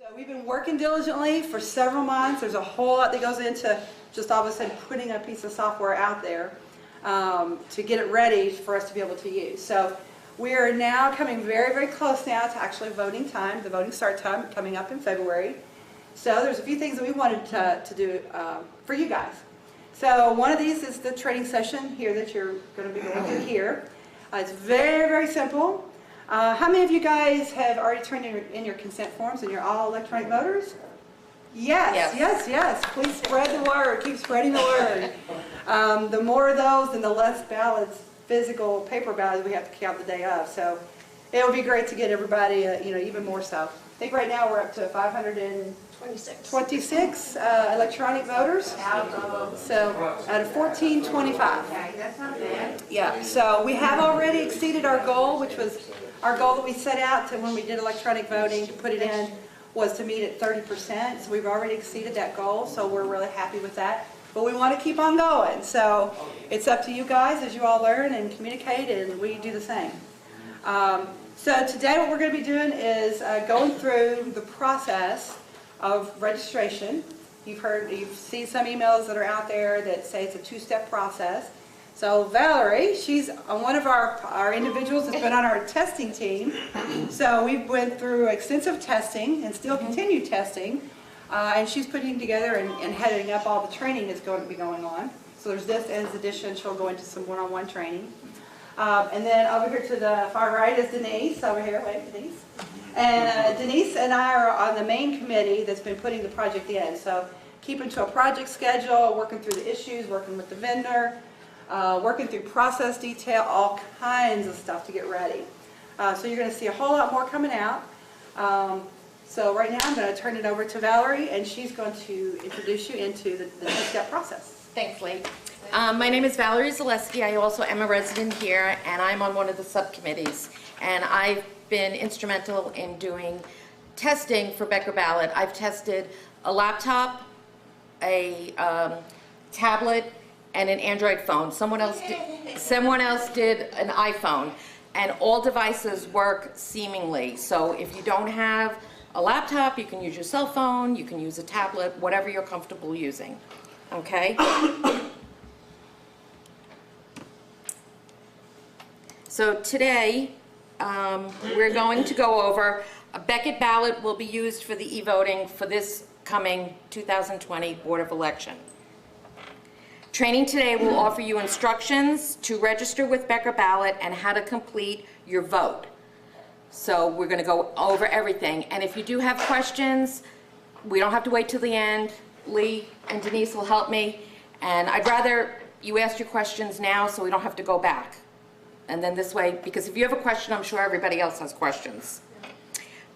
So we've been working diligently for several months. There's a whole lot that goes into just all of a sudden putting a piece of software out there to get it ready for us to be able to use. So we are now coming very, very close now to actually voting time, the voting start time coming up in February. So there's a few things that we wanted to do for you guys. So one of these is the training session here that you're going to be going through here. It's very, very simple. How many of you guys have already turned in your consent forms and you're all electronic voters? Yes, yes, yes. Please spread the word. Keep spreading the word. The more of those and the less ballots, physical paper ballots we have to count the day of. So it would be great to get everybody, even more so. I think right now we're up to 526 electronic voters. So out of 1425. That's not bad. Yeah, so we have already exceeded our goal, which was our goal that we set out to when we did electronic voting to put it in was to meet at 30%. So we've already exceeded that goal, so we're really happy with that. But we want to keep on going. So it's up to you guys as you all learn and communicate, and we do the same. So today what we're going to be doing is going through the process of registration. You've seen some emails that are out there that say it's a two-step process. So Valerie, she's one of our individuals that's been on our testing team. So we went through extensive testing and still continue testing. And she's putting together and heading up all the training that's going to be going on. So there's this as addition. She'll go into some one-on-one training. And then over here to the far right is Denise. Over here, wait, Denise. And Denise and I are on the main committee that's been putting the project in. So keeping to a project schedule, working through the issues, working with the vendor, working through process detail, all kinds of stuff to get ready. So you're going to see a whole lot more coming out. So right now I'm going to turn it over to Valerie, and she's going to introduce you into the two-step process. Thanks, Lee. My name is Valerie Zaleski. I also am a resident here, and I'm on one of the subcommittees. And I've been instrumental in doing testing for Becker Ballot. I've tested a laptop, a tablet, and an Android phone. Someone else did an iPhone, and all devices work seamlessly. So if you don't have a laptop, you can use your cell phone, you can use a tablet, whatever you're comfortable using. Okay? So today, we're going to go over a Becker Ballot will be used for the e-voting for this coming 2020 Board of Election. Training today will offer you instructions to register with Becker Ballot and how to complete your vote. So we're going to go over everything. And if you do have questions, we don't have to wait till the end. Lee and Denise will help me. And I'd rather you ask your questions now so we don't have to go back. And then this way, because if you have a question, I'm sure everybody else has questions.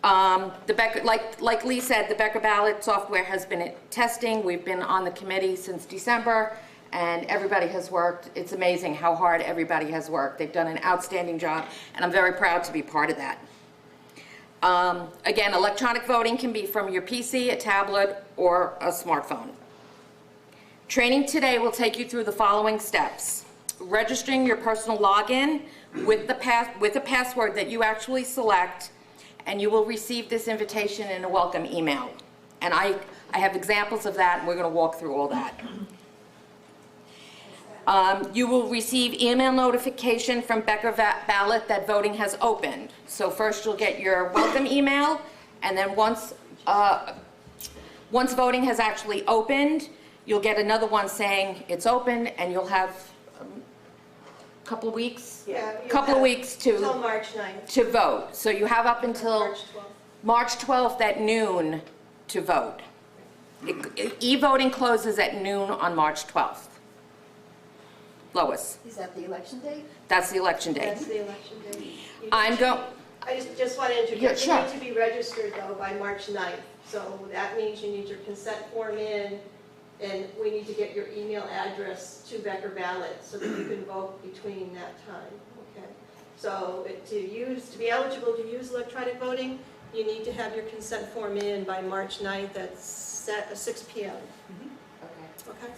The Becker, like Lee said, the Becker Ballot software has been at testing. We've been on the committee since December, and everybody has worked. It's amazing how hard everybody has worked. They've done an outstanding job, and I'm very proud to be part of that. Again, electronic voting can be from your PC, a tablet, or a smartphone. Training today will take you through the following steps. Registering your personal login with a password that you actually select, and you will receive this invitation in a welcome email. And I have examples of that, and we're going to walk through all that. You will receive email notification from Becker Ballot that voting has opened. So first you'll get your welcome email, and then once voting has actually opened, you'll get another one saying it's open, and you'll have couple of weeks, till March 9th. to vote. So you have up until March 12th at noon to vote. E-voting closes at noon on March 12th. Lois. Is that the election date? That's the election date. That's the election date. I just want to interject. Yeah, sure. You need to be registered, though, by March 9th. So that means you need your consent form in, and we need to get your email address to Becker Ballot so that you can vote between that time. Okay. So to be eligible to use electronic voting, you need to have your consent form in by March 9th at 6 p.m. Okay.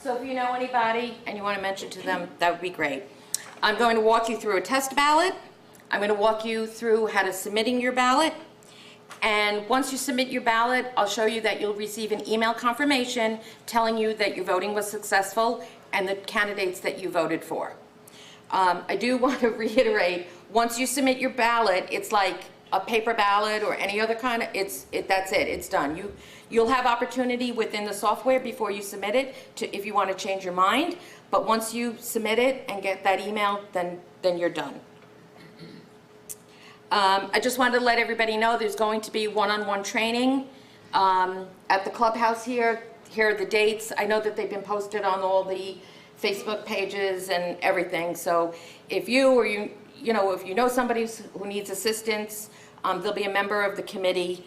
So if you know anybody and you want to mention to them, that would be great. I'm going to walk you through a test ballot. I'm going to walk you through how to submitting your ballot. And once you submit your ballot, I'll show you that you'll receive an email confirmation telling you that your voting was successful and the candidates that you voted for. I do want to reiterate, once you submit your ballot, it's like a paper ballot or any other kind of, that's it, it's done. You'll have opportunity within the software before you submit it if you want to change your mind, but once you submit it and get that email, then you're done. I just wanted to let everybody know there's going to be one-on-one training at the clubhouse here. Here are the dates. I know that they've been posted on all the Facebook pages and everything. So if you or if you know somebody who needs assistance, there'll be a member of the committee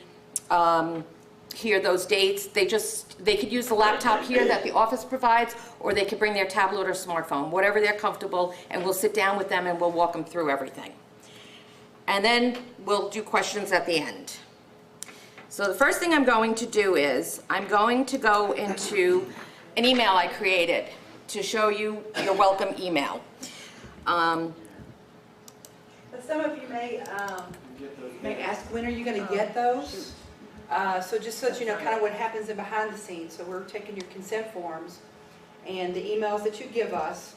here. Those dates. They could use the laptop here that the office provides, or they could bring their tablet or smartphone, whatever they're comfortable, and we'll sit down with them and we'll walk them through everything. And then we'll do questions at the end. So the first thing I'm going to do is I'm going to go into an email I created to show you your welcome email. But some of you may ask, when are you going to get those? So just so that you know kind of what happens in behind the scenes. So we're taking your consent forms, and the emails that you give us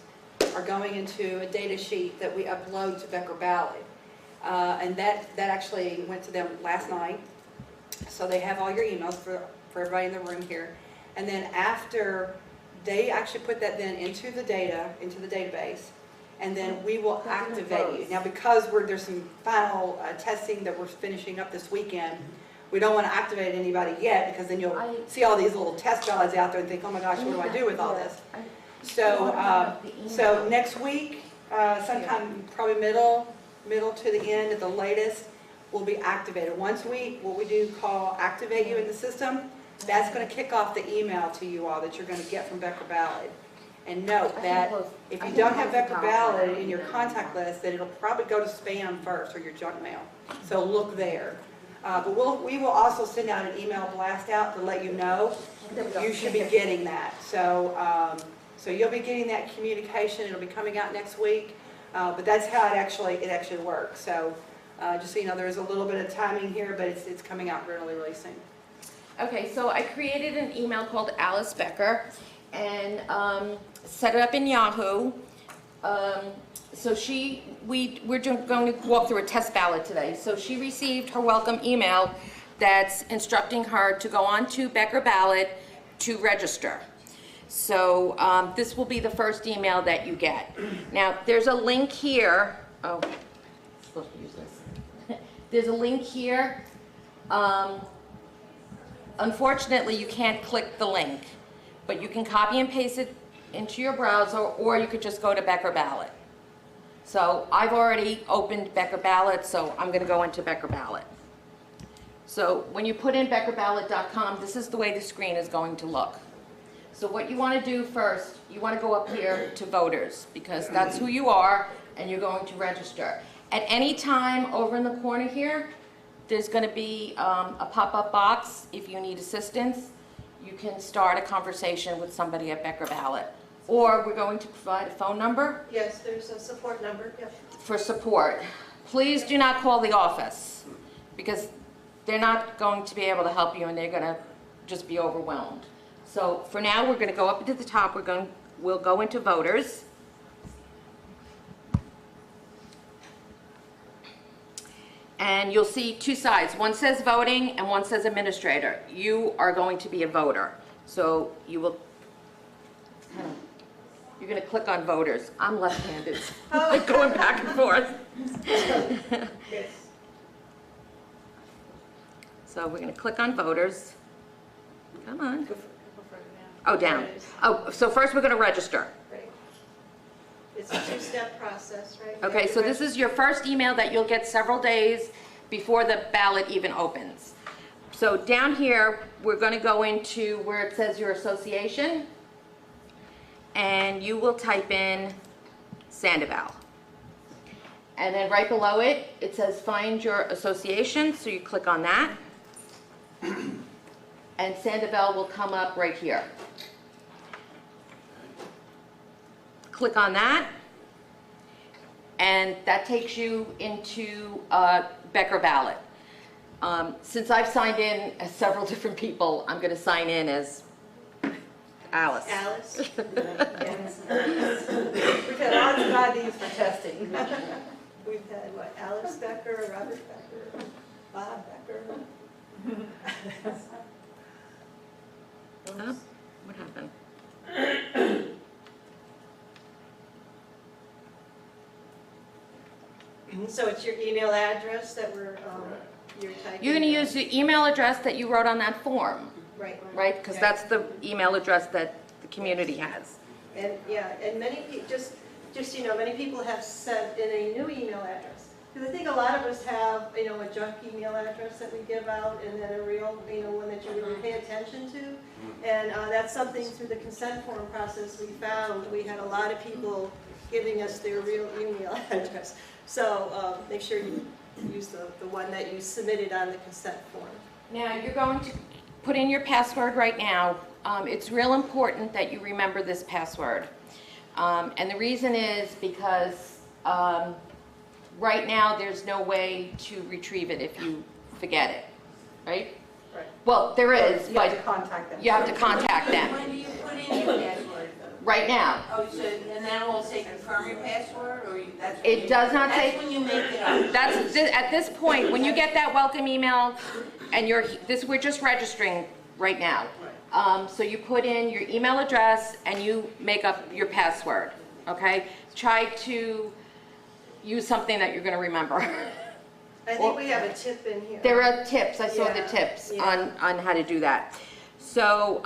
are going into a data sheet that we upload to Becker Ballot. And that actually went to them last night. So they have all your emails for everybody in the room here. And then after, they actually put that then into the database, and then we will activate you. Now, because there's some final testing that we're finishing up this weekend, we don't want to activate anybody yet, because then you'll see all these little test ballots out there and think, oh my gosh, what do I do with all this? So next week, sometime probably middle to the end at the latest, will be activated. Once what we do call activate you in the system, that's going to kick off the email to you all that you're going to get from Becker Ballot. And note that if you don't have Becker Ballot in your contact list, then it'll probably go to spam first or your junk mail. So look there. But we will also send out an email blast out to let you know you should be getting that. So you'll be getting that communication. It'll be coming out next week. But that's how it actually works. So just so you know, there's a little bit of timing here, but it's coming out really, really soon. Okay, so I created an email called Alice Becker and set it up in Yahoo. So we're going to walk through a test ballot today. So she received her welcome email that's instructing her to go on to Becker Ballot to register. So this will be the first email that you get. Now, there's a link here. Oh, I'm supposed to use this. There's a link here. Unfortunately, you can't click the link, but you can copy and paste it into your browser, or you could just go to Becker Ballot. So I've already opened Becker Ballot, so I'm going to go into Becker Ballot. So when you put in beckerballot.com, this is the way the screen is going to look. So what you want to do first, you want to go up here to voters, because that's who you are, and you're going to register. At any time over in the corner here, there's going to be a pop-up box. If you need assistance, you can start a conversation with somebody at Becker Ballot. Or we're going to provide a phone number. Yes, there's a support number, yeah. For support. Please do not call the office, because they're not going to be able to help you, and they're going to just be overwhelmed. So for now, we're going to go up to the top. We'll go into voters. And you'll see two sides. One says voting and one says administrator. You are going to be a voter. So you're going to click on voters. I'm left-handed. I'm going back and forth. Yes. So we're going to click on voters. Come on. Oh, down. Oh, so first we're going to register. Right. It's a two-step process, right? Okay, so this is your first email that you'll get several days before the ballot even opens. So down here, we're going to go into where it says your association, and you will type in Sandoval. And then right below it, it says find your association, so you click on that. And Sandoval will come up right here. Click on that, and that takes you into Becker Ballot. Since I've signed in as several different people, I'm going to sign in as Alice. Alice? We've had lots of ideas for testing. We've had, what, Alice Becker, Robert Becker, Bob Becker. Oh, what happened? So it's your email address that you're typing? You're going to use the email address that you wrote on that form, Right. right? Because that's the email address that the community has. And, yeah, and many people, just, many people have sent in a new email address. Because I think a lot of us have, a junk email address that we give out, and then a real, one that you really pay attention to. And that's something through the consent form process we found. We had a lot of people giving us their real email address. So make sure you use the one that you submitted on the consent form. Now, you're going to put in your password right now. It's real important that you remember this password. And the reason is because right now there's no way to retrieve it if you forget it, right? Right. Well, there is, You have to but contact them. you have to contact them When do you put in your password? right now. Oh, so, and then it will say confirm your password, or that's? It does not That's say, when you make it up. that's, at this point, when you get that welcome email, and we're just registering right now. So you put in your email address and you make up your password, okay? Try to use something that you're gonna remember. I think we have a tip in here. There are tips, I saw the Yeah, tips yeah. on how to do that. So,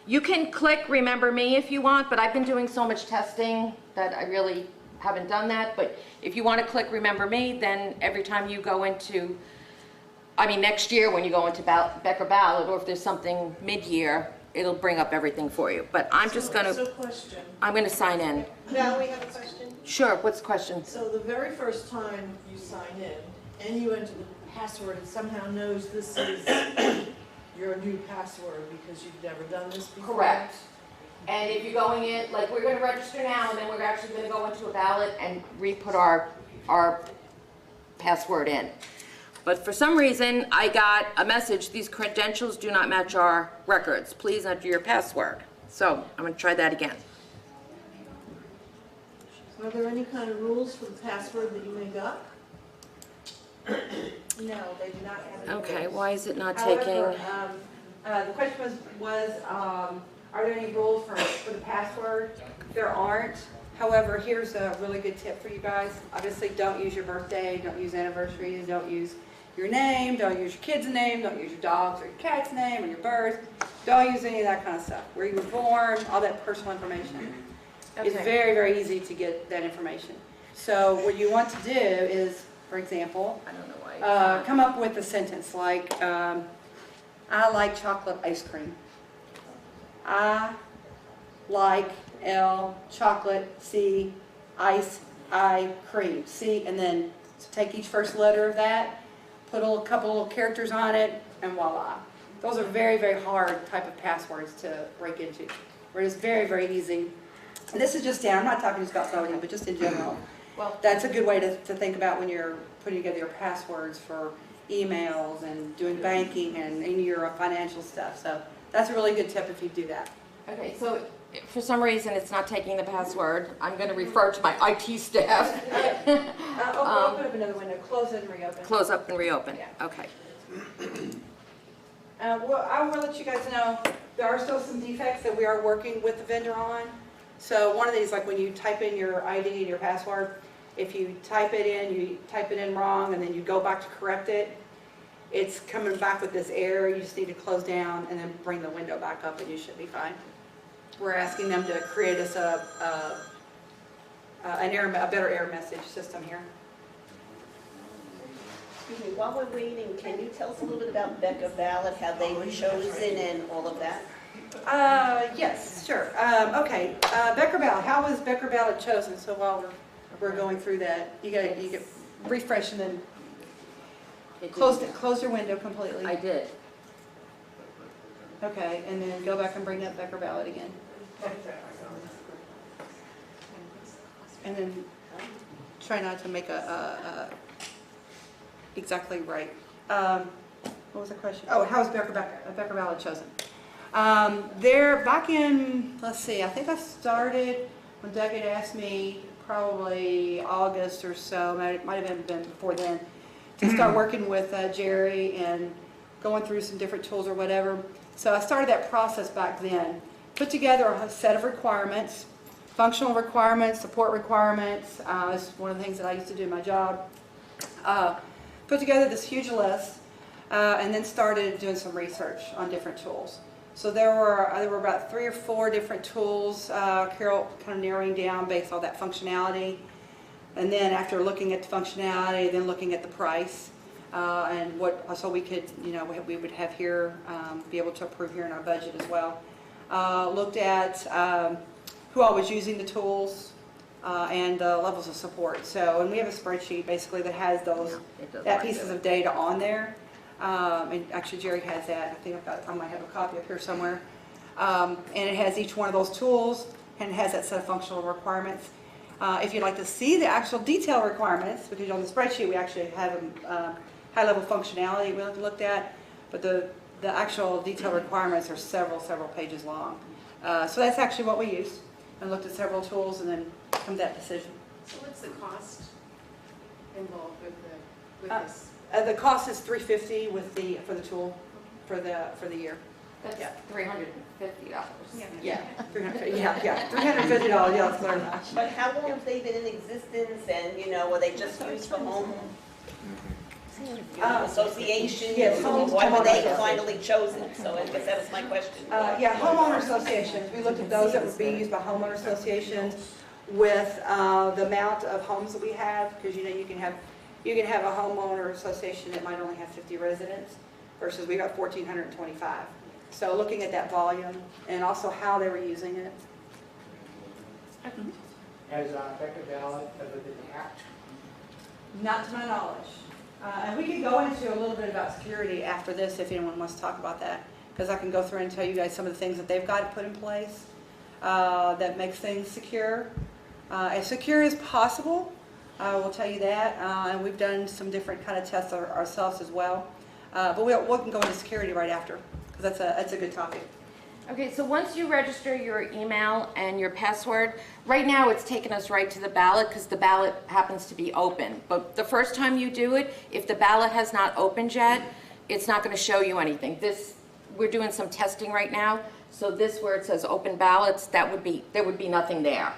you can click remember me if you want, but I've been doing so much testing that I really haven't done that. But if you want to click remember me, then every time you go into, next year when you go into Becker Ballot, or if there's something mid-year, it'll bring up everything for you. But I'm just gonna, So question, I'm gonna sign in. Now we have a question. Sure, what's the question? so the very first time you sign in and you enter the password, it somehow knows this is your new password because you've never done this before? Correct. And if you're going in, like, we're gonna register now, and then we're actually gonna go into a ballot and re-put our password in. But for some reason, I got a message, these credentials do not match our records. Please enter your password. So I'm gonna try that again. Are there any kind of rules for the password that you make up? No, they do not have. any Okay, rules. why is it not However, taking? the question was, are there any rules for the password? There aren't. However, here's a really good tip for you guys. Obviously, don't use your birthday, don't use anniversaries, don't use your name, don't use your kid's name, don't use your dog's or your cat's name or your birth. Don't use any of that kind of stuff. Where you were born, all that personal information. It's Okay. very, very easy to get that information. So what you want to do is, for example, I don't know why. come up with a sentence like, I like chocolate ice cream. I like chocolate, C, ice, I, cream. C, and then take each first letter of that, put a couple little characters on it, and voila. Those are very, very hard type of passwords to break into. Where it's very, very easy. And this is just I'm not talking just about voting, but just in general. Well, That's a good way to think about when you're putting together your passwords for emails and doing banking and any of your financial stuff. So that's a really good tip if you do that. okay, so for some reason, it's not taking the password. I'm gonna refer to my IT staff. Open up another window, close it and reopen. Close up and reopen. Yeah. Okay. Well, I want to let you guys know, there are still some defects that we are working with the vendor on. So one of these, like when you type in your ID and your password, if you type it in wrong, and then you go back to correct it, it's coming back with this error. You just need to close down and then bring the window back up and you should be fine. We're asking them to create us a better error message system here. Excuse me, while we're waiting, can you tell us a little bit about Becker Ballot, how they were chosen and all of that? Yes, sure. Okay, Becker Ballot, how was Becker Ballot chosen? So while we're going through that, you get refresh and then close your window completely. I did. Okay, and then go back and bring up Becker Ballot again. And then try not to make a exactly right What was the question? Oh, how was Becker Ballot chosen? There, back in, let's see, I think I started when Doug had asked me, probably August or so, might have been before then, to start working with Jerry and going through some different tools or whatever. So I started that process back then. Put together a set of requirements, functional requirements, support requirements. This is one of the things that I used to do in my job. Put together this huge list and then started doing some research on different tools. So there were about 3 or 4 different tools, Carol kind of narrowing down based on that functionality. And then after looking at the functionality, then looking at the price and what, so we could, we would have here, be able to approve here in our budget as well. Looked at who all was using the tools and levels of support. So, and we have a spreadsheet basically that has that pieces of data on there. And actually Jerry has that. I think I might have a copy up here somewhere. And it has each one of those tools and it has that set of functional requirements. If you'd like to see the actual detail requirements, because on the spreadsheet we actually have high-level functionality we looked at, but the actual detail requirements are several pages long. So that's actually what we used, and looked at several tools and then come to that decision. So what's the cost involved with this? The cost is $350 for the tool for the year. That's Yeah. $350. Yeah, $350. Yeah, $350. Yeah, it's clear. But how long have they been in existence, and, were they just used for home association? Yes, Why were they homeowner finally chosen? So I guess that was my question. Yeah, homeowner associations. We looked at those that would be used by homeowner associations with the amount of homes that we have, because you can have a homeowner association that might only have 50 residents versus we got 1,425. So looking at that volume and also how they were using it. Has Becker Ballot ever been hacked? Not to my knowledge. And we could go into a little bit about security after this if anyone wants to talk about that, because I can go through and tell you guys some of the things that they've got to put in place that makes things secure. As secure as possible, we'll tell you that. And we've done some different kind of tests ourselves as well. But we can go into security right after, because that's a good topic. Okay, so once you register your email and your password, right now it's taken us right to the ballot because the ballot happens to be open. But the first time you do it, if the ballot has not opened yet, it's not going to show you anything. We're doing some testing right now, so this where it says open ballots, there would be nothing there.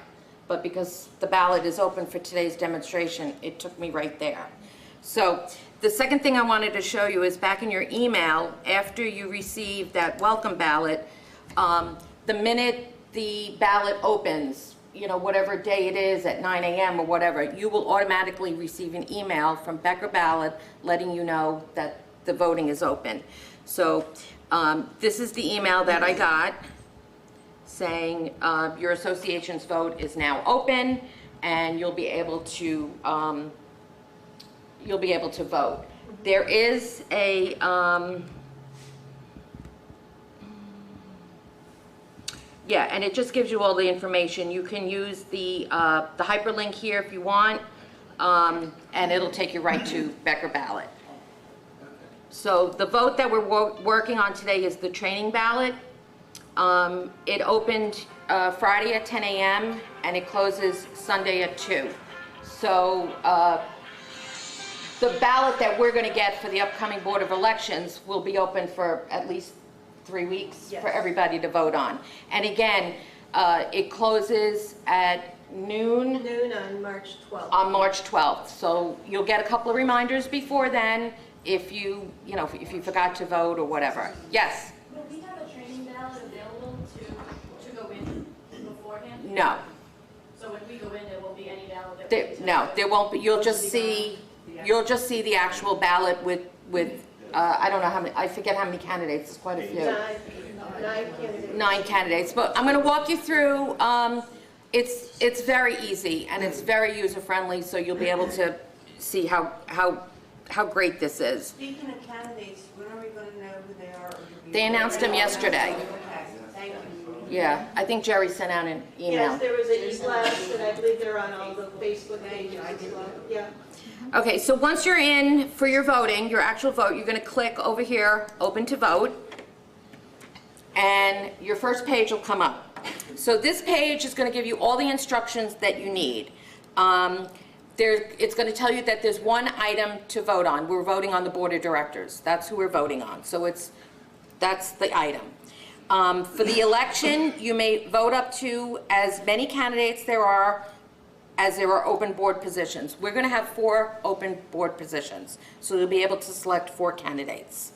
But because the ballot is open for today's demonstration, it took me right there. So the second thing I wanted to show you is back in your email, after you receive that welcome ballot, the minute the ballot opens, whatever day it is at 9 a.m. or whatever, you will automatically receive an email from Becker Ballot letting you know that the voting is open. So this is the email that I got saying your association's vote is now open and you'll be able to vote. There is a yeah, and it just gives you all the information. You can use the hyperlink here if you want, and it'll take you right to Becker Ballot. So the vote that we're working on today is the training ballot. It opened Friday at 10 a.m. and it closes Sunday at 2. So the ballot that we're going to get for the upcoming Board of Elections will be open for at least 3 weeks for everybody to vote on. And again, it closes at noon. Noon on March 12th. On March 12th. So you'll get a couple of reminders before then if you forgot to vote or whatever. Yes? Will we have a training ballot available to go in beforehand? No. So when we go in, there won't be any ballot that No, there won't be. You'll just see the actual ballot with I don't know how many, I forget how many candidates, it's quite a few. 9 candidates. 9 candidates, but I'm going to walk you through, it's very easy and it's very user-friendly, so you'll be able to see how great this is. Speaking of candidates, when are we going to know who they are? They announced them yesterday. Okay, thank you. Yeah, I think Jerry sent out an email. Yes, there was an e-blast, and I believe they're on all the Facebook pages as well, yeah. Okay, so once you're in for your voting, your actual vote, you're going to click over here, Open to Vote, and your first page will come up. So this page is going to give you all the instructions that you need. It's going to tell you that there's one item to vote on. We're voting on the Board of Directors. That's who we're voting on. So that's the item. For the election, you may vote up to as many candidates as there are open board positions. We're going to have 4 open board positions, so you'll be able to select 4 candidates.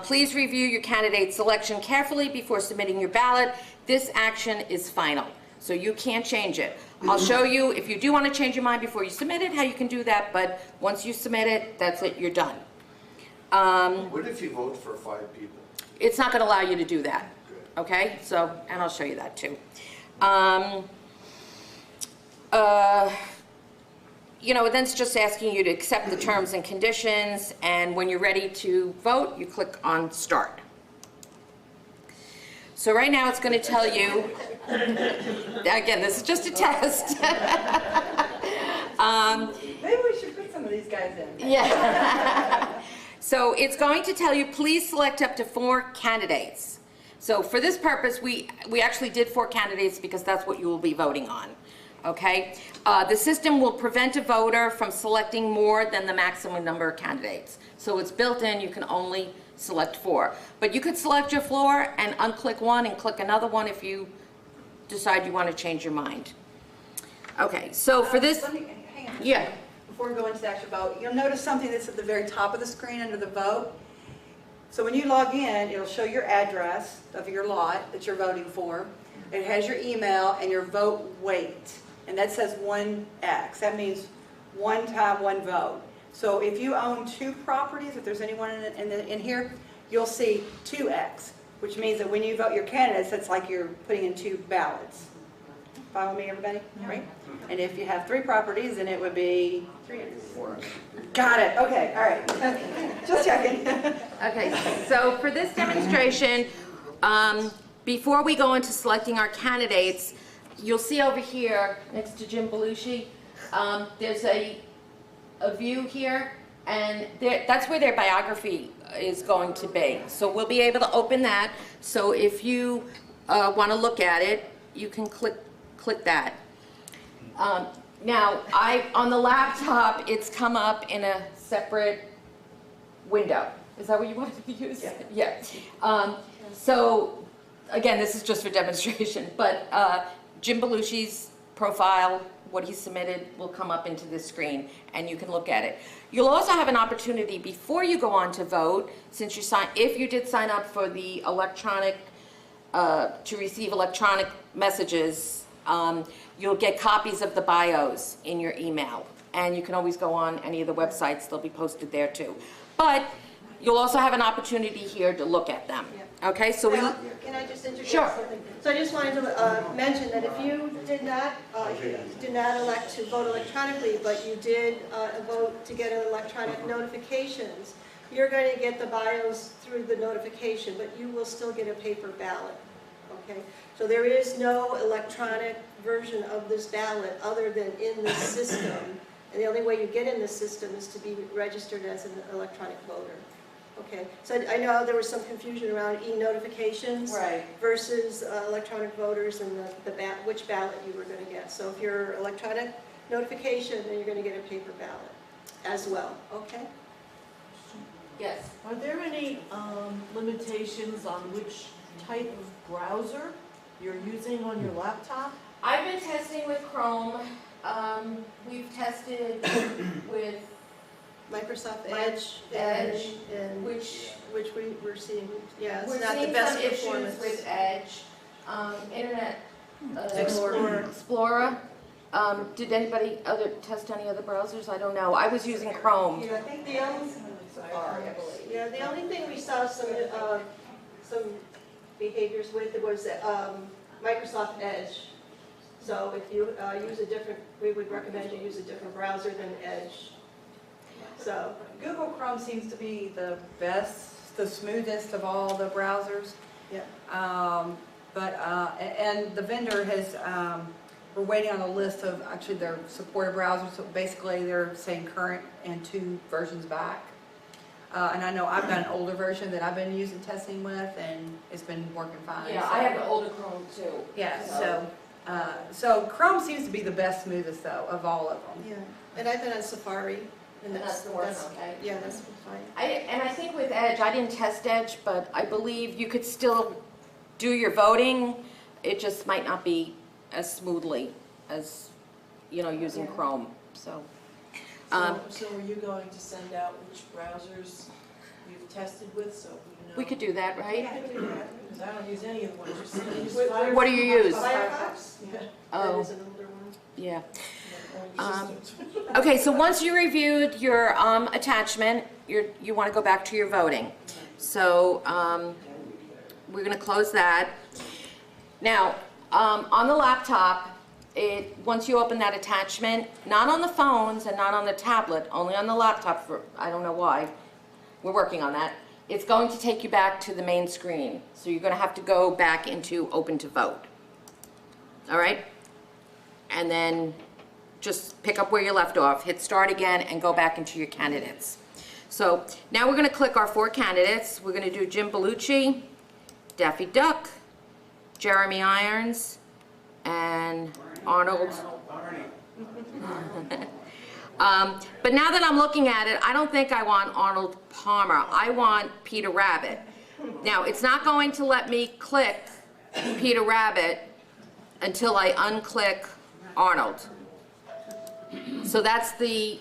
Please review your candidate selection carefully before submitting your ballot. This action is final, so you can't change it. I'll show you, if you do want to change your mind before you submit it, how you can do that, but once you submit it, that's it, you're done. What if you vote for 5 people? It's not going to allow you to do that, okay? So, and I'll show you that too. You know, then it's just asking you to accept the terms and conditions, and when you're ready to vote, you click on Start. So right now it's going to tell you, again, this is just a test. Maybe we should put some of these guys in. Yeah. So it's going to tell you, please select up to 4 candidates. So for this purpose, we actually did 4 candidates because that's what you will be voting on. Okay? The system will prevent a voter from selecting more than the maximum number of candidates. So it's built in, you can only select 4. But you could select your floor and unclick one and click another one if you decide you want to change your mind. Okay, so for this, Hang on. yeah. Before we go into the actual vote, you'll notice something that's at the very top of the screen under the vote. So when you log in, it'll show your address of your lot that you're voting for. It has your email and your vote weight. And that says 1X. That means 1 time, 1 vote. So if you own 2 properties, if there's anyone in here, you'll see 2X, which means that when you vote your candidates, it's like you're putting in 2 ballots. Follow me, everybody? Right? And if you have 3 properties, then it would be 3X. Got it. Okay. All right. Just checking. Okay, so for this demonstration, before we go into selecting our candidates, you'll see over here next to Jim Belushi, there's a view here, and that's where their biography is going to be. So we'll be able to open that. So if you want to look at it, you can click that. Now, on the laptop, it's come up in a separate window. Is that what you wanted to use? Yeah. So, again, this is just for demonstration, but Jim Belushi's profile, what he submitted, will come up into this screen, and you can look at it. You'll also have an opportunity before you go on to vote, since if you did sign up for the electronic, to receive electronic messages, you'll get copies of the bios in your email, and you can always go on any of the websites, they'll be posted there too. But you'll also have an opportunity here to look at them. Okay, so Can I just interject Sure. something? So I just wanted to mention that if you did not elect to vote electronically, but you did vote to get an electronic notifications, you're going to get the bios through the notification, but you will still get a paper ballot. Okay, so there is no electronic version of this ballot other than in the system, and the only way you get in the system is to be registered as an electronic voter. Okay, so I know there was some confusion around e-notifications versus electronic voters and which ballot you were going to get. So if you're electronic notification, then you're going to get a paper ballot as well. Okay. yes. Are there any limitations on which type of browser you're using on your laptop? I've been testing with Chrome. We've tested with Microsoft Edge, and which we're seeing, yeah, it's we're not the seeing best some performance. issues with Edge. Internet Explorer. Explorer. Did anybody test any other browsers? I don't know. I was using Chrome. Yeah, I think the only thing we saw some behaviors with was Microsoft Edge. So if you we would recommend you use a different browser than Edge. So Google Chrome seems to be the best, the smoothest of all the browsers. yeah. But, and the vendor has, we're waiting on a list of actually their supported browsers. So basically they're saying current and 2 versions back. And I know I've got an older version that I've been using testing with, and it's been working fine. Yeah, so- I have the older Chrome too. Yeah, so Chrome seems to be the best, smoothest though, of all of them. Yeah, and I've been on Safari, and And that's the worst, okay? yeah, that's been fine. And I think with Edge, I didn't test Edge, but I believe you could still do your voting. It just might not be as smoothly as, using Chrome, so. So are you going to send out which browsers you've tested with, so we know? We could do that, right? Yeah, I can do that. Because I don't use any of the ones you send. I use What- Firefox. What do you use? Firefox? Yeah. That Oh, is an older one. yeah. Um, Okay, so once you reviewed your attachment, you want to go back to your voting. So we're going to close that. Now, on the laptop, once you open that attachment, not on the phones and not on the tablet, only on the laptop, I don't know why, we're working on that, it's going to take you back to the main screen. So you're going to have to go back into Open to Vote. All right? And then just pick up where you left off, hit start again, and go back into your candidates. So now we're going to click our 4 candidates. We're going to do Jim Bellucci, Daffy Duck, Jeremy Irons, and Arnold. But now that I'm looking at it, I don't think I want Arnold Palmer. I want Peter Rabbit. Now, it's not going to let me click Peter Rabbit until I unclick Arnold. So that's the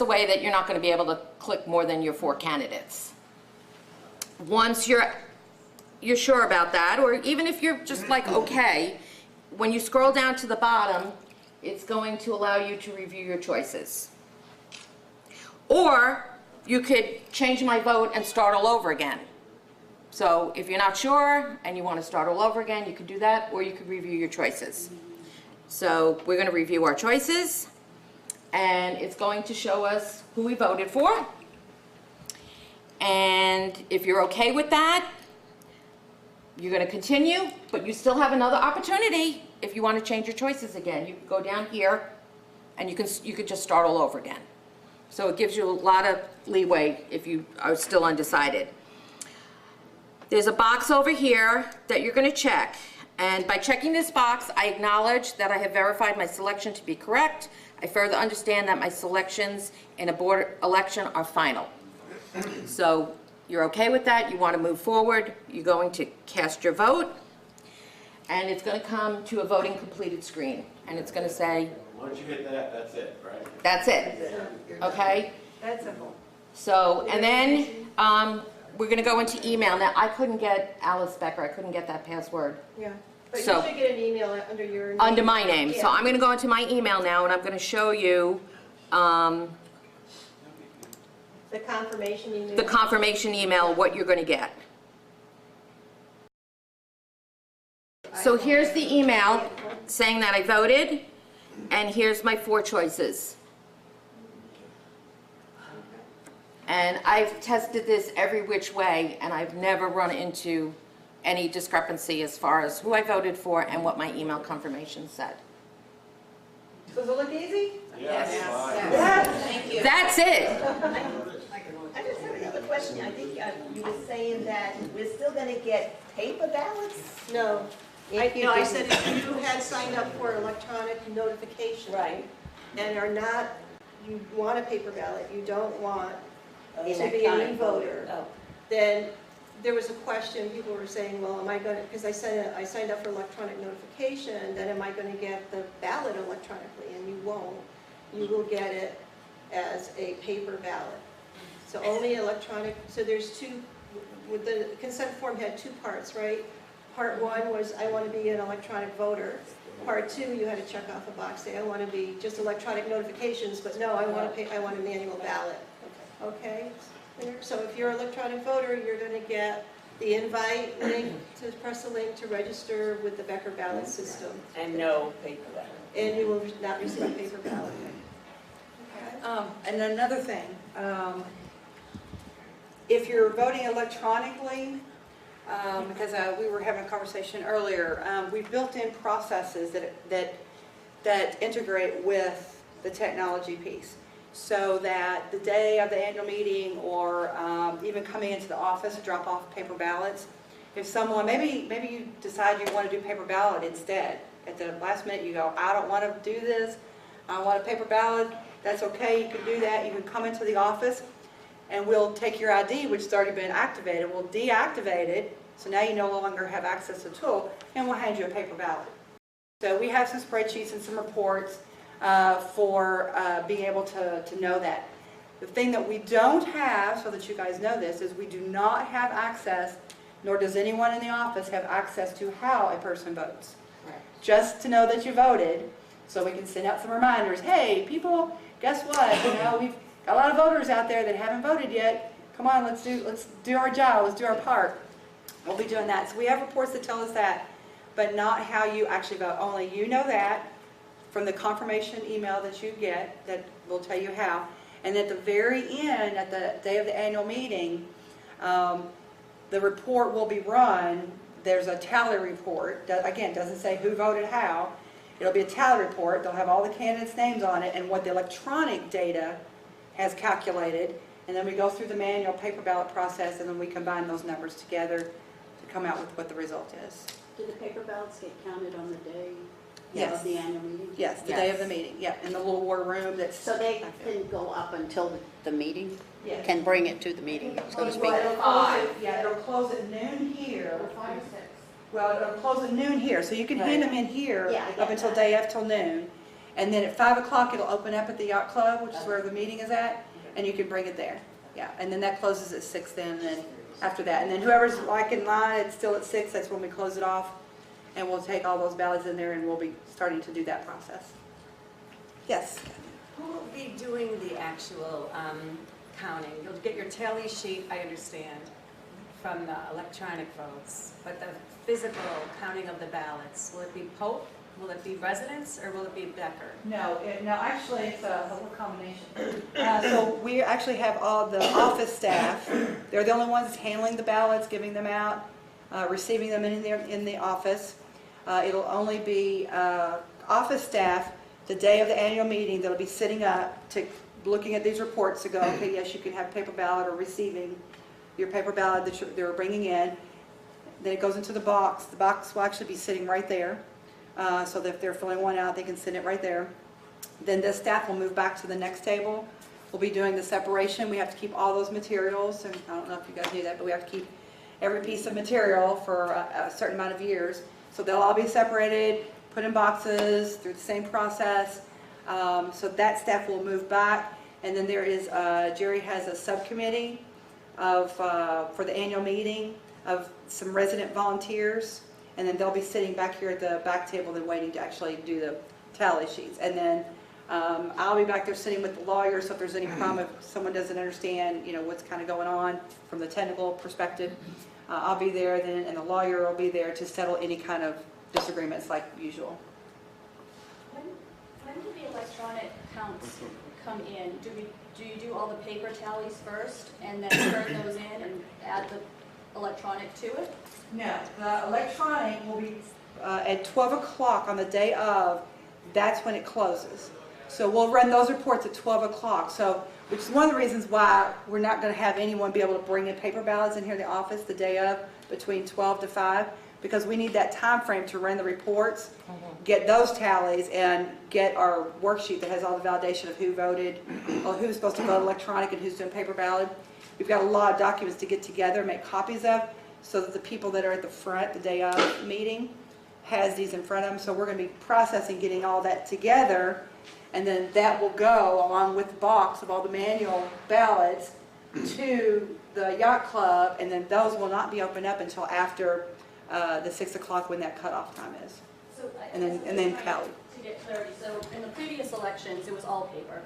way that you're not going to be able to click more than your 4 candidates. Once you're sure about that, or even if you're just like, okay, when you scroll down to the bottom, it's going to allow you to review your choices. Or you could change my vote and start all over again. So if you're not sure and you want to start all over again, you could do that, or you could review your choices. So we're going to review our choices, and it's going to show us who we voted for. And if you're okay with that, you're going to continue, but you still have another opportunity if you want to change your choices again. You can go down here, and you could just start all over again. So it gives you a lot of leeway if you are still undecided. There's a box over here that you're going to check. And by checking this box, I acknowledge that I have verified my selection to be correct. I further understand that my selections in a board election are final. So you're okay with that, you want to move forward, you're going to cast your vote, and it's going to come to a voting completed screen. And it's going to say, Once you hit that, that's it, right? that's it, okay? That's simple. So, and then we're going to go into email. Now, I couldn't get Alice Becker, I couldn't get that password. Yeah, but you So- should get an email under your name. Under my name. So Yeah. I'm going to go into my email now, and I'm going to show you The confirmation email. the confirmation email, what you're going to get. So here's the email saying that I voted, and here's my 4 choices. And I've tested this every which way, and I've never run into any discrepancy as far as who I voted for and what my email confirmation said. Does it look easy? Yes. Thank you. That's it. I just have another question. I think you were saying that we're still gonna get paper ballots? No. I said if you had signed up for electronic notification. Right. And are not, you want a paper ballot, you don't want to be an Electronic e-voter, Oh, then there was a question, people were saying, well, am I going to, because I signed up for electronic notification, then am I going to get the ballot electronically? And you won't. You will get it as a paper ballot. So only electronic, so there's 2, with the consent form had 2 parts, right? Part 1 was, I want to be an electronic voter. Part 2, you had to check off a box, say, I want to be just electronic notifications, but no, I want a manual ballot. Okay? So if you're an electronic voter, you're going to get the invite link to press a link to register with the Becker Ballot system. and no paper ballot. And you will not receive a paper ballot. Okay? And another thing, if you're voting electronically, because we were having a conversation earlier. We've built in processes that integrate with the technology piece, so that the day of the annual meeting, or even coming into the office to drop off paper ballots, if someone, maybe you decide you want to do paper ballot instead. At the last minute you go, I don't want to do this, I want a paper ballot, that's okay, you can do that. You can come into the office and we'll take your ID, which has already been activated, we'll deactivate it, so now you no longer have access to the tool, and we'll hand you a paper ballot. So we have some spreadsheets and some reports for being able to know that. The thing that we don't have, so that you guys know this, is we do not have access, nor does anyone in the office have access to how a person votes. Just to know that you voted, so we can send out some reminders. Hey, people, guess what? You know, we've got a lot of voters out there that haven't voted yet. Come on, let's do our job, let's do our part. We'll be doing that. So we have reports that tell us that, but not how you actually vote. Only you know that from the confirmation email that you get that will tell you how. And at the very end, at the day of the annual meeting, the report will be run. There's a tally report that, again, doesn't say who voted how. It'll be a tally report. They'll have all the candidates' names on it and what the electronic data has calculated. And then we go through the manual paper ballot process, and then we combine those numbers together to come out with what the result is. Do the paper ballots get counted on the day Yes. of the annual meeting? Yes, the day of the meeting. Yep, in the little war room that's. So they can go up until the meeting? Yes. Can bring it to the meeting, so to speak? Well, it'll close it'll close at noon here. Well, it'll close at noon here, so you can hand them in here Yeah, I get up until that. day after till noon. And then at 5 o'clock, it'll open up at the Yacht Club, which is where the meeting is at, and you can bring it there. Yeah, and then that closes at 6 then, and then after that. And then whoever's like in line, it's still at 6, that's when we close it off. And we'll take all those ballots in there, and we'll be starting to do that process. Yes? Who will be doing the actual counting? You'll get your tally sheet, I understand, from the electronic votes, but the physical counting of the ballots, will it be Pope? Will it be residents, or will it be Becker? No, actually, it's a little combination. So we actually have all the office staff. They're the only ones handling the ballots, giving them out, receiving them in the office. It'll only be office staff the day of the annual meeting that'll be sitting up, looking at these reports to go, okay, yes, you can have paper ballot, or receiving your paper ballot that they're bringing in. Then it goes into the box. The box will actually be sitting right there. So that if they're filling one out, they can send it right there. Then this staff will move back to the next table. We'll be doing the separation. We have to keep all those materials, and I don't know if you guys knew that, but we have to keep every piece of material for a certain amount of years. So they'll all be separated, put in boxes through the same process. So that staff will move back. And then there is, Jerry has a subcommittee for the annual meeting of some resident volunteers. And then they'll be sitting back here at the back table and waiting to actually do the tally sheets. And then I'll be back there sitting with the lawyer, so if there's any problem, if someone doesn't understand, you know, what's kind of going on from the technical perspective, I'll be there then, and the lawyer will be there to settle any kind of disagreements like usual. When do the electronic counts come in? Do you do all the paper tallies first and then turn those in and add the electronic to it? No, the electronic will be at 12 o'clock on the day of. That's when it closes. So we'll run those reports at 12 o'clock. So, which is one of the reasons why we're not going to have anyone be able to bring in paper ballots in here in the office the day of between 12 to 5, because we need that time frame to run the reports, get those tallies, and get our worksheet that has all the validation of who voted, or who's supposed to vote electronic and who's doing paper ballot. We've got a lot of documents to get together, make copies of, so that the people that are at the front the day of meeting has these in front of them. So we're going to be processing, getting all that together, and then that will go along with the box of all the manual ballots to the Yacht Club, and then those will not be opened up until after the 6 o'clock when that cutoff time is. So And then tally. To get clarity, so in the previous elections, it was all paper.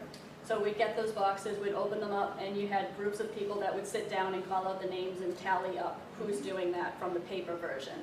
So we'd get those boxes, we'd open them up, and you had groups of people that would sit down and call out the names and tally up who's doing that from the paper version.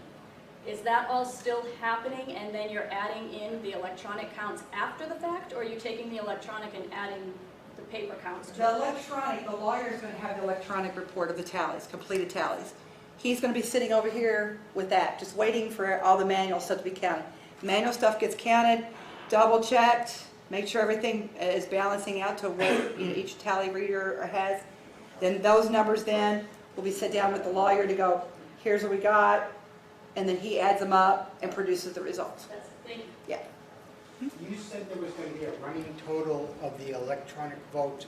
Is that all still happening, and then you're adding in the electronic counts after the fact, or are you taking the electronic and adding the paper counts to The it? electronic, the lawyer is going to have the electronic report of the tallies, completed tallies. He's gonna be sitting over here with that, just waiting for all the manual stuff to be counted. Manual stuff gets counted, double checked, make sure everything is balancing out to what each tally reader has. Then those numbers then will be sent down with the lawyer to go, here's what we got, and then he adds them up and produces the results. Thank you. Yeah. You said there was going to be a running total of the electronic votes.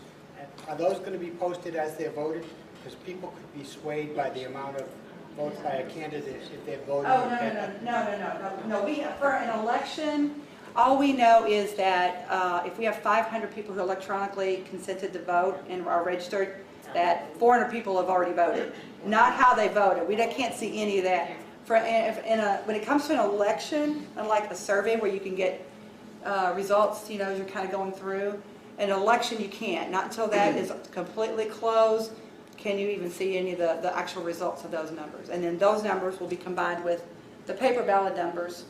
Are those going to be posted as they're voted? Because people could be swayed by the amount of votes by a candidate if they're voting. Oh, no. We, for an election, all we know is that if we have 500 people who electronically consented to vote and are registered, that 400 people have already voted. Not how they voted. We can't see any of that. When it comes to an election, unlike a survey where you can get results, as you're kind of going through, an election you can't. Not until that is completely closed can you even see any of the actual results of those numbers. And then those numbers will be combined with the paper ballot numbers,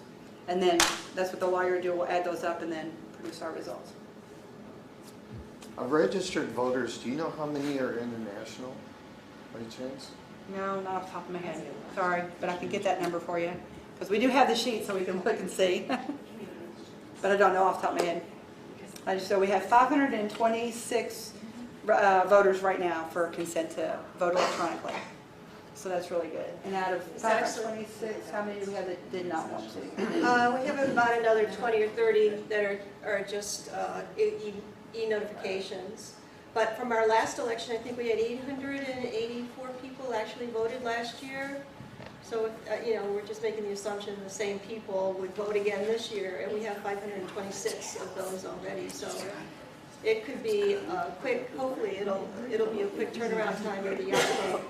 and then that's what the lawyer will do. We'll add those up and then produce our results. Of registered voters, do you know how many are international, by chance? No, not off the top of my head. Sorry, but I can get that number for you. Because we do have the sheet so we can look and see. But I don't know off the top of my head. So we have 526 voters right now for consent to vote electronically. So that's really good. And out of 526, how many do we have that did not want to? We have about another 20 or 30 that are just e-notifications. But from our last election, I think we had 884 people actually voted last year. So, we're just making the assumption the same people would vote again this year, and we have 526 of those already. So it could be quick. Hopefully, it'll be a quick turnaround time for the update,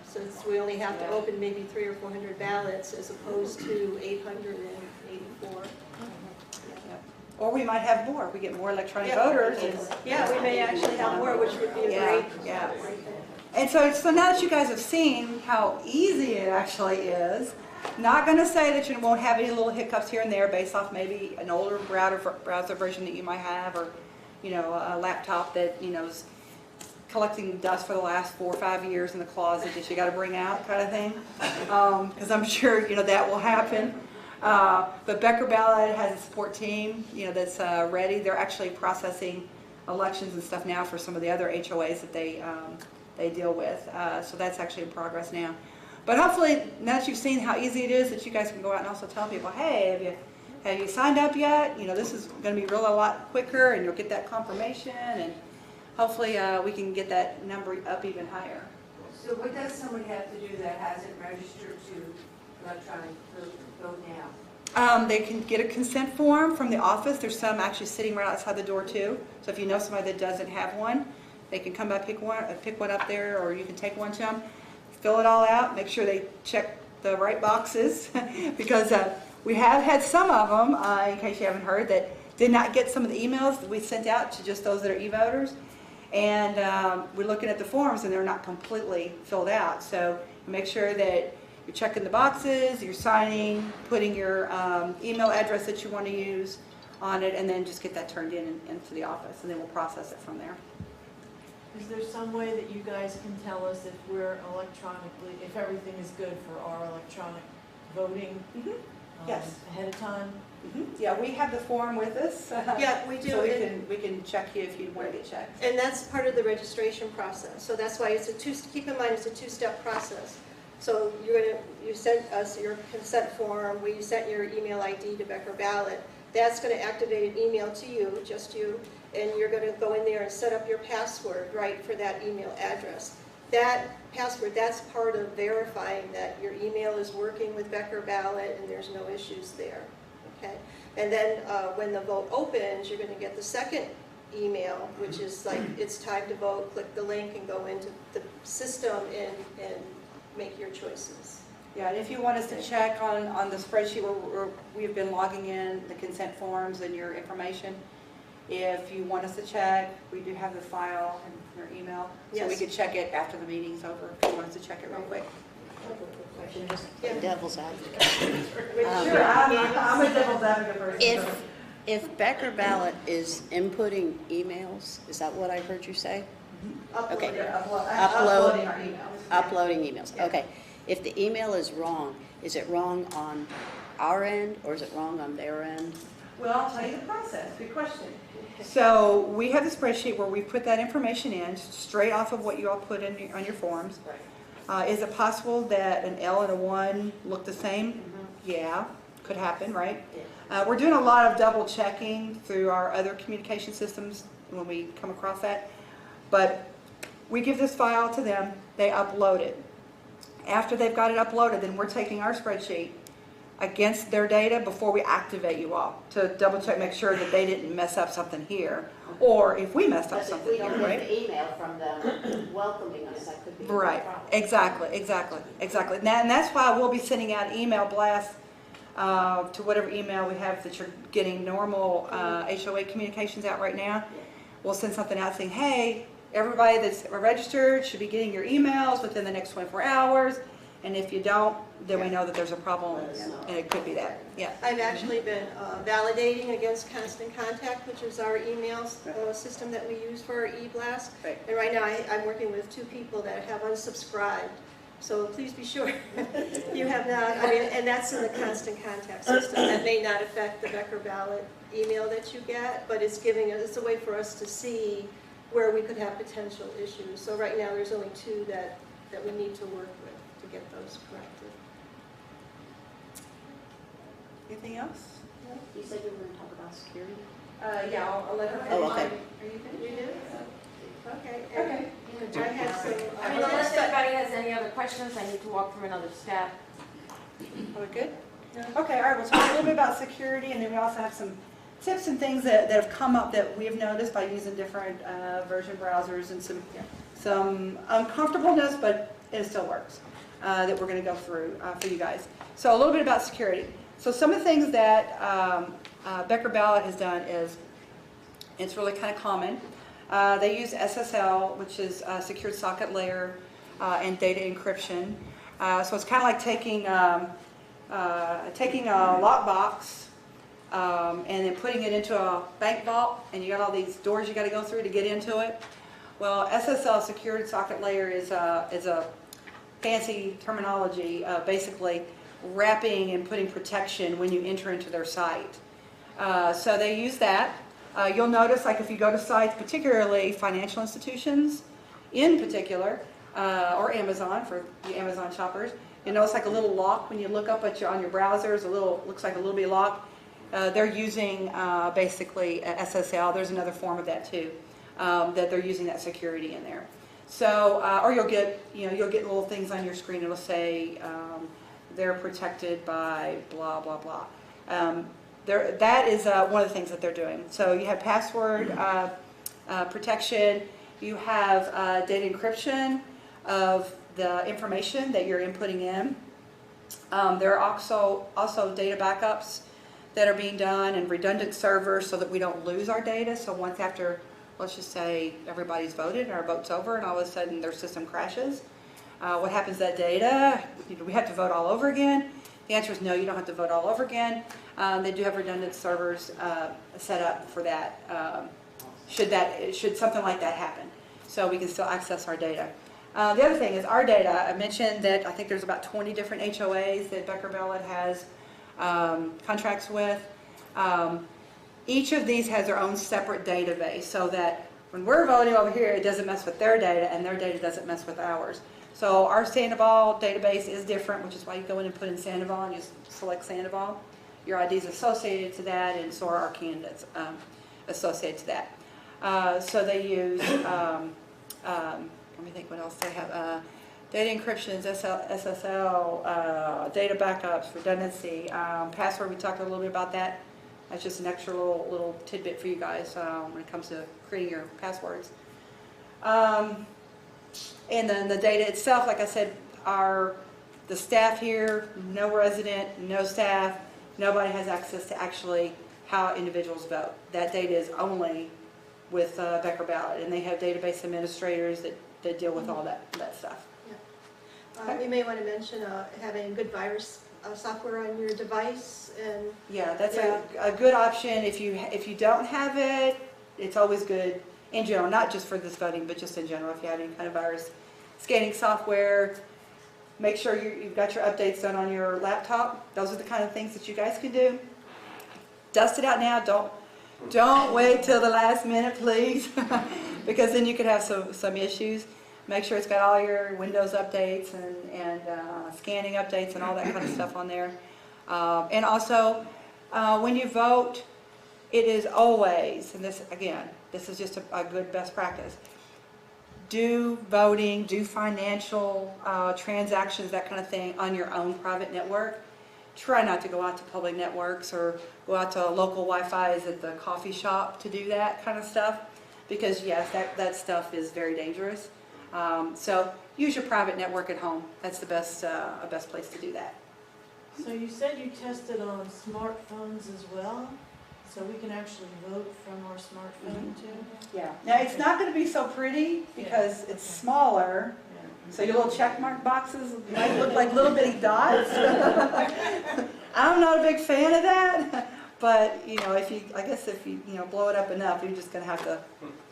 since we only have to open maybe 300 or 400 ballots as opposed to 884. Or we might have more. We get more electronic voters. Yeah, we may actually have more, which would be a great. Yeah. And so now that you guys have seen how easy it actually is, not going to say that you won't have any little hiccups here and there based off maybe an older browser version that you might have, or a laptop that is collecting dust for the last 4 or 5 years in the closet that you got to bring out, kind of thing. Because I'm sure that will happen. But Becker Ballot has a support team, that's ready. They're actually processing elections and stuff now for some of the other HOAs that they deal with. So that's actually in progress now. But hopefully, now that you've seen how easy it is, that you guys can go out and also tell people, hey, have you signed up yet? This is going to be really a lot quicker, and you'll get that confirmation, and hopefully we can get that number up even higher. So what does somebody have to do that hasn't registered to electronic vote now? They can get a consent form from the office. There's some actually sitting right outside the door too. So if you know somebody that doesn't have one, they can come by, pick one up there, or you can take one to them, fill it all out, make sure they check the right boxes, because we have had some of them, in case you haven't heard, that did not get some of the emails that we sent out to just those that are e-voters. And we're looking at the forms and they're not completely filled out. So make sure that you're checking the boxes, you're signing, putting your email address that you want to use on it, and then just get that turned into the office, and then we'll process it from there. Is there some way that you guys can tell us if we're if everything is good for our electronic voting? Yes. Ahead of time? Yeah, we have the form with us. Yeah, we do. So we can check you if you want to get checked. And that's part of the registration process. So that's why keep in mind it's a two-step process. So you sent us your consent form, you sent your email ID to Becker Ballot. That's going to activate an email to you, just you, and you're going to go in there and set up your password, right, for that email address. That password, that's part of verifying that your email is working with Becker Ballot and there's no issues there, okay? And then when the vote opens, you're going to get the second email, which is like, it's time to vote, click the link and go into the system and make your choices. Yeah, and if you want us to check on the spreadsheet where we've been logging in the consent forms and your information, if you want us to check, we do have the file in your email, so we could check it after the meeting's over if you want us to check it real quick. The devil's advocate. Sure, I'm a devil's advocate person. If Becker Ballot is inputting emails, is that what I heard you say? Okay. Uploading our emails. Uploading emails, Yeah. okay. If the email is wrong, is it wrong on our end or is it wrong on their end? Well, I'll tell you the process. Good question. So we have the spreadsheet where we put that information in straight off of what you all put in on your forms. Is it possible that an L and a 1 look the same? Yeah, could happen, right? We're doing a lot of double checking through our other communication systems when we come across that. But we give this file to them, they upload it. After they've got it uploaded, then we're taking our spreadsheet against their data before we activate you all to double check, make sure that they didn't mess up something here, or if we messed up Because if something we here, don't get right? the email from them welcoming us, that could be a big Right, problem. exactly. And that's why we'll be sending out email blasts to whatever email we have that you're getting normal HOA communications out right now. We'll send something out saying, hey, everybody that's registered should be getting your emails within the next 24 hours. And if you don't, then we know that there's a problem, and it could be that, yeah. I've actually been validating against Constant Contact, which is our email system that we use for our e-blast. Right. And right now, I'm working with 2 people that have unsubscribed. So please be sure you have not, I mean, and that's in the Constant Contact system. That may not affect the Becker Ballot email that you get, but it's giving us, it's a way for us to see where we could have potential issues. So right now, there's only 2 that we need to work with to get those corrected. Anything else? You said you were going to talk about security? Yeah, I'll let her. Oh, okay. Are you finished? You do? Okay. Okay. I have some, Unless anybody has any other questions, I need to walk through another step. Are we good? Okay, all right, we'll talk a little bit about security, and then we also have some tips and things that have come up that we have noticed by using different version browsers and some uncomfortableness, but it still works, that we're going to go through for you guys. So a little bit about security. So some of the things that Becker Ballot has done is, it's really kind of common. They use SSL, which is Secured Socket Layer and data encryption. So it's kind of like taking a lockbox and then putting it into a bank vault, and you got all these doors you got to go through to get into it. Well, SSL, Secured Socket Layer, is a fancy terminology, basically wrapping and putting protection when you enter into their site. So they use that. You'll notice, like if you go to sites, particularly financial institutions in particular, or Amazon for the Amazon shoppers, you notice like a little lock when you look up at on your browsers, looks like a little bit lock. They're using basically SSL. There's another form of that too, that they're using that security in there. So, or you'll get little things on your screen. It'll say they're protected by blah blah blah. That is one of the things that they're doing. So you have password protection. You have data encryption of the information that you're inputting in. There are also data backups that are being done and redundant servers so that we don't lose our data. So once after, let's just say everybody's voted and our vote's over and all of a sudden their system crashes, what happens to that data? Do we have to vote all over again? The answer is no, you don't have to vote all over again. They do have redundant servers set up for that, should something like that happen. So we can still access our data. The other thing is our data. I mentioned that I think there's about 20 different HOAs that Becker Ballot has contracts with. Each of these has their own separate database so that when we're voting over here, it doesn't mess with their data and their data doesn't mess with ours. So our Sandoval database is different, which is why you go in and put in Sandoval and you select Sandoval. Your ID is associated to that, and so are our candidates associated to that. So they use, let me think what else they have. Data encryptions, SSL, data backups, redundancy, password. We talked a little bit about that. That's just an extra little tidbit for you guys when it comes to creating your passwords. And then the data itself, like I said, the staff here, no resident, no staff, nobody has access to actually how individuals vote. That data is only with Becker Ballot, and they have database administrators that deal with all that stuff. Yeah. You may want to mention having good virus software on your device, and yeah, that's a good option. If you don't have it, it's always good in general, not just for this voting, but just in general. If you have any kind of virus scanning software, Make sure you've got your updates done on your laptop. Those are the kind of things that you guys can do. Dust it out now. Don't wait till the last minute, please, because then you could have some issues. Make sure it's got all your Windows updates and scanning updates and all that kind of stuff on there. And also, when you vote, it is always, and this, again, this is just a good best practice, do voting, do financial transactions, that kind of thing, on your own private network. Try not to go out to public networks or go out to local Wi-Fi's at the coffee shop to do that kind of stuff, because yes, that stuff is very dangerous. So use your private network at home. That's the best place to do that. So you said you tested on smartphones as well? So we can actually vote from our smartphone too? Yeah. Now, it's not going to be so pretty because it's smaller, so your little check mark boxes might look like little bitty dots. I'm not a big fan of that, but you know, I guess if you blow it up enough, you're just going to have to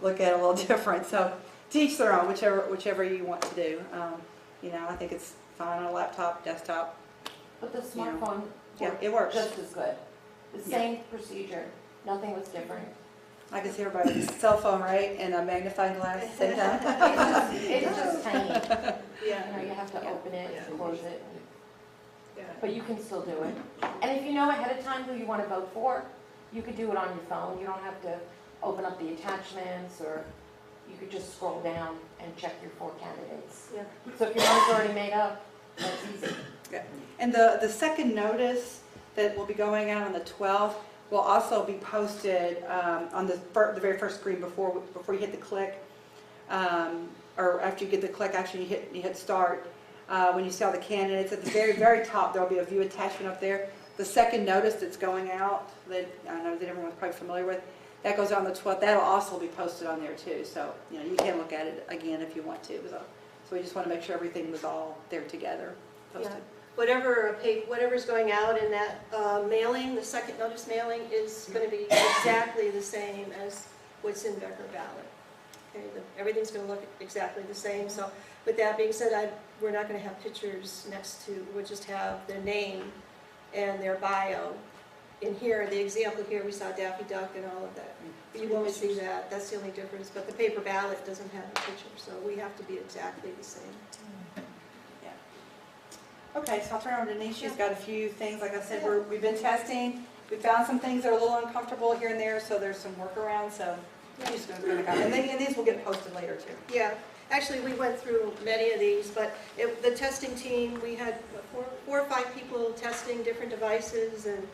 look at it a little different. So to each their own, whichever you want to do. I think it's fine on a laptop, desktop. But the smartphone Yeah, it works. just as good. The same procedure, nothing was different. I can see everybody's cell phone, right, and a magnifying glass at the same time. It's just tiny. Yeah. You have to open it, close it, Yeah. but you can still do it. And if you know ahead of time who you want to vote for, you could do it on your phone. You don't have to open up the attachments, or you could just scroll down and check your 4 candidates. Yeah. So if your mind's already made up, that's easy. Yeah. And the second notice that will be going out on the 12th will also be posted on the very first screen before you hit the click, or after you get the click. Actually, you hit start. When you see all the candidates at the very, very top, there will be a view attachment up there. The second notice that's going out, that I know that everyone's probably familiar with, that goes out on the 12th. That'll also be posted on there too. So you can look at it again if you want to. So we just want to make sure everything was all there together, posted. Yeah. Whatever's going out in that mailing, the second notice mailing, is going to be exactly the same as what's in Becker Ballot. Okay, everything's going to look exactly the same. So with that being said, we're not going to have pictures next to, we'll just have their name and their bio. In here, the example here, we saw Daffy Duck and all of that. You won't see that. That's the only difference. But the paper ballot doesn't have a picture, so we have to be exactly the same. Okay, so I'll turn over to Denise. She's got a few things. Like I said, we've been testing. We found some things that are a little uncomfortable here and there, so there's some workarounds. So she's going to go. And these will get posted later too. Yeah, actually, we went through many of these, but the testing team, we had 4 or 5 people testing different devices and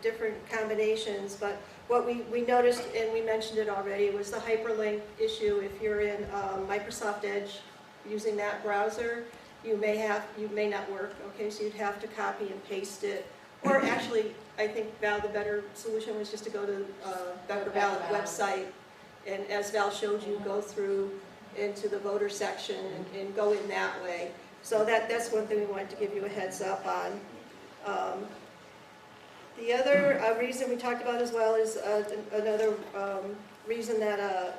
different combinations. But what we noticed, and we mentioned it already, was the hyperlink issue. If you're in Microsoft Edge using that browser, you may not work, okay, so you'd have to copy and paste it. Or actually, I think, Val, the better solution was just to go to Becker Ballot website, and as Val showed you, go through into the voter section and go in that way. So that's one thing we wanted to give you a heads up on. The other reason we talked about as well is another reason that a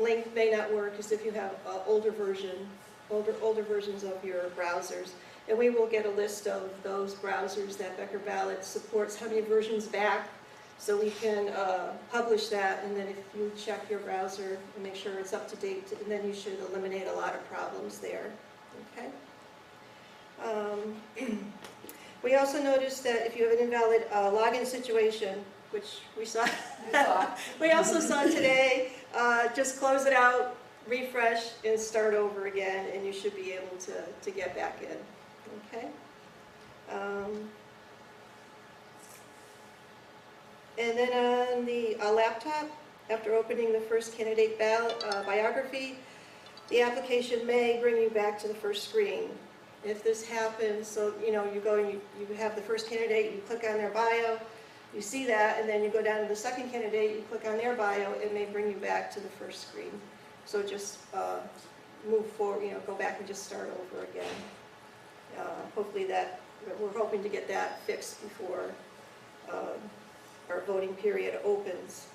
link may not work is if you have older versions of your browsers. And we will get a list of those browsers that Becker Ballot supports, how many versions back, so we can publish that, and then if you check your browser and make sure it's up to date, and then you should eliminate a lot of problems there, okay? We also noticed that if you have an invalid login situation, which we saw, we also saw today, just close it out, refresh, and start over again, and you should be able to get back in, okay? And then on the laptop, after opening the first candidate biography, the application may bring you back to the first screen. If this happens, so you go and you have the first candidate, you click on their bio, you see that, and then you go down to the second candidate, you click on their bio, it may bring you back to the first screen. So just move forward, go back and just start over again. Hopefully we're hoping to get that fixed before our voting period opens.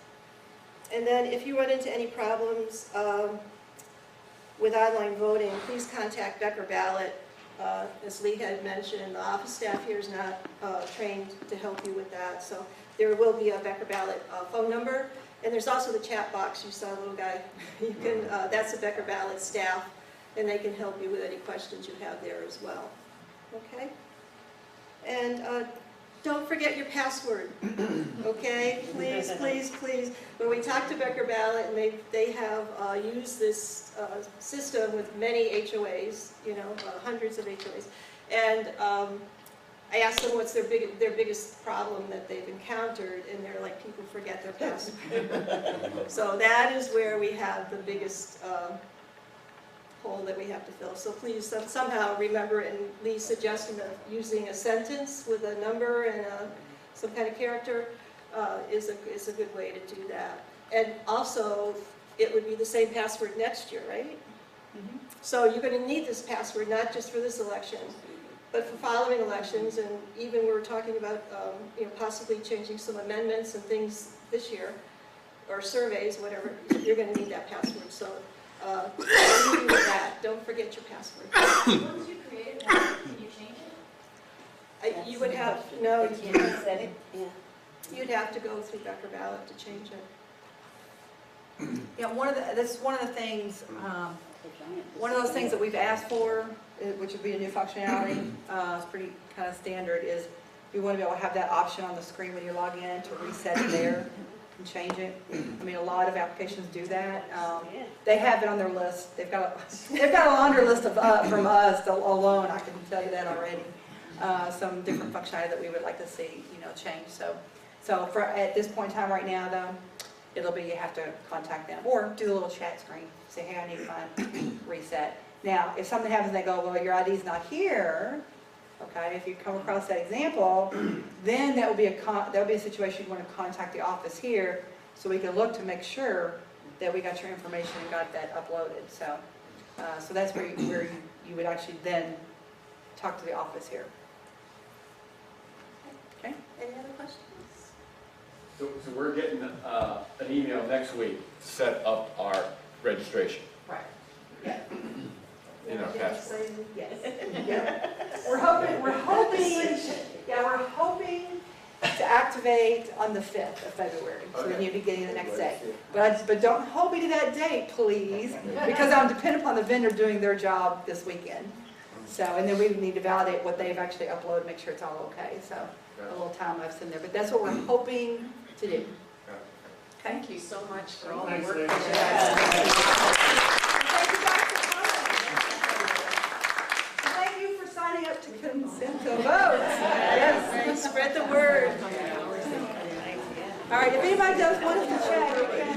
And then if you run into any problems with online voting, please contact Becker Ballot. As Lee had mentioned, the office staff here is not trained to help you with that. So there will be a Becker Ballot phone number. And there's also the chat box. You saw a little guy. You can, that's the Becker Ballot staff, and they can help you with any questions you have there as well. Okay? And don't forget your password. Okay? Please, please, please. When we talked to Becker Ballot, and they have used this system with many HOAs, you know, hundreds of HOAs, and I asked them what's their biggest problem that they've encountered, and they're like, people forget their password. So that is where we have the biggest hole that we have to fill. So please somehow remember, and Lee's suggestion of using a sentence with a number and some kind of character is a good way to do that. And also, it would be the same password next year, right? Mm-hmm. So you're going to need this password, not just for this election, but for following elections, and even we were talking about you know, possibly changing some amendments and things this year, or surveys, whatever, you're going to need that password. So with that, don't forget your password. Once you create it, can you change it? You would have, no, you You can't. said it? Yeah. You'd have to go through Becker Ballot to change it. Yeah, this is one of the things, one of those things that we've asked for, which would be a new functionality, it's pretty kind of standard, is we want to be able to have that option on the screen when you log in to reset it there and change it. I mean, a lot of applications do that. They have it on their list. They've got a laundry list of from us alone. I can tell you that already. Some different functionality that we would like to see, you know, change. So for at this point in time right now, though, it'll be you have to contact them or do a little chat screen. Say, hey, I need to reset. Now, if something happens, they go, well, your ID's not here. Okay, if you come across that example, then that would be a situation you want to contact the office here, so we can look to make sure that we got your information and got that uploaded. So, so that's where you would actually then talk to the office here. Okay. Any other questions? So we're getting an email next week to set up our registration Right. Yeah. in our passport. Yes. Yeah. We're hoping to activate on the 5th of February, so then you'll be getting the next day. But don't hold me to that date, please, because I'm dependent upon the vendor doing their job this weekend. So, and then we need to validate what they've actually uploaded, make sure it's all okay. So a little time I've in there, but that's what we're hoping to do. Thank you so much for all the Thanks, work Liz. that you guys Thank you for signing up to consent to vote. Yes, spread the word. All right, if anybody does want us to check, we can.